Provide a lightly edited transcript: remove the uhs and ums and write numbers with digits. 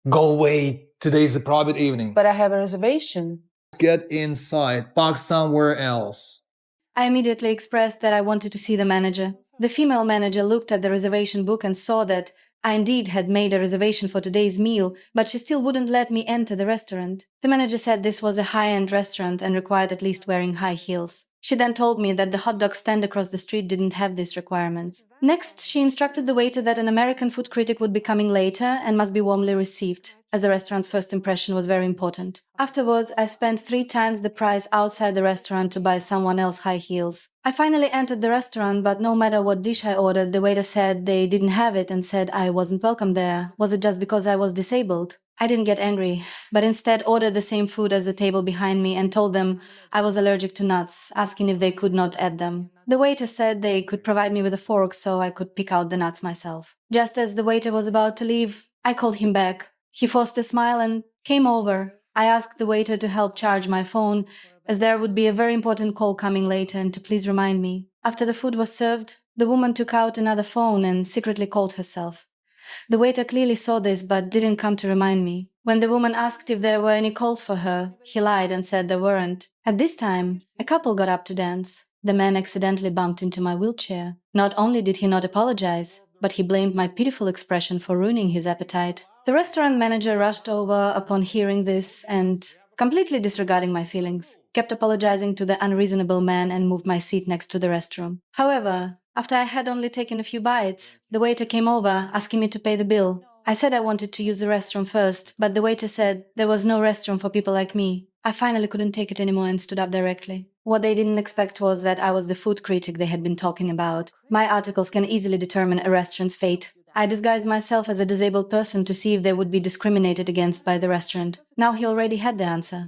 Go away. Today's a private evening. But I have a reservation. Get inside. Park somewhere else. I immediately expressed that I wanted to see the manager. The female manager looked at the reservation book and saw that I indeed had made a reservation for today's meal, but she still wouldn't let me enter the restaurant. The manager said this was a high-end restaurant and required at least wearing high heels. She then told me that the hot dog stand across the street didn't have these requirements. Next, she instructed the waiter that an American food critic would be coming later and must be warmly received, as the restaurant's first impression was very important. Afterwards, I spent 3 times the price outside the restaurant to buy someone else high heels. I finally entered the restaurant, but no matter what dish I ordered, the waiter said they didn't have it and said I wasn't welcome there. Was it just because I was disabled? I didn't get angry, but instead ordered the same food as the table behind me and told them I was allergic to nuts, asking if they could not add them. The waiter said they could provide me with a fork so I could pick out the nuts myself. Just as the waiter was about to leave, I called him back. He forced a smile and came over. I asked the waiter to help charge my phone, as there would be a very important call coming later and to please remind me. After the food was served, the woman took out another phone and secretly called herself. The waiter clearly saw this but didn't come to remind me. When the woman asked if there were any calls for her, he lied and said there weren't. At this time, a couple got up to dance. The man accidentally bumped into my wheelchair. Not only did he not apologize, but he blamed my pitiful expression for ruining his appetite. The restaurant manager rushed over upon hearing this and, completely disregarding my feelings, kept apologizing to the unreasonable man and moved my seat next to the restroom. However, after I had only taken a few bites, the waiter came over, asking me to pay the bill. I said I wanted to use the restroom first, but the waiter said there was no restroom for people like me. I finally couldn't take it anymore and stood up directly. What they didn't expect was that I was the food critic they had been talking about. My articles can easily determine a restaurant's fate. I disguised myself as a disabled person to see if they would be discriminated against by the restaurant. Now he already had the answer.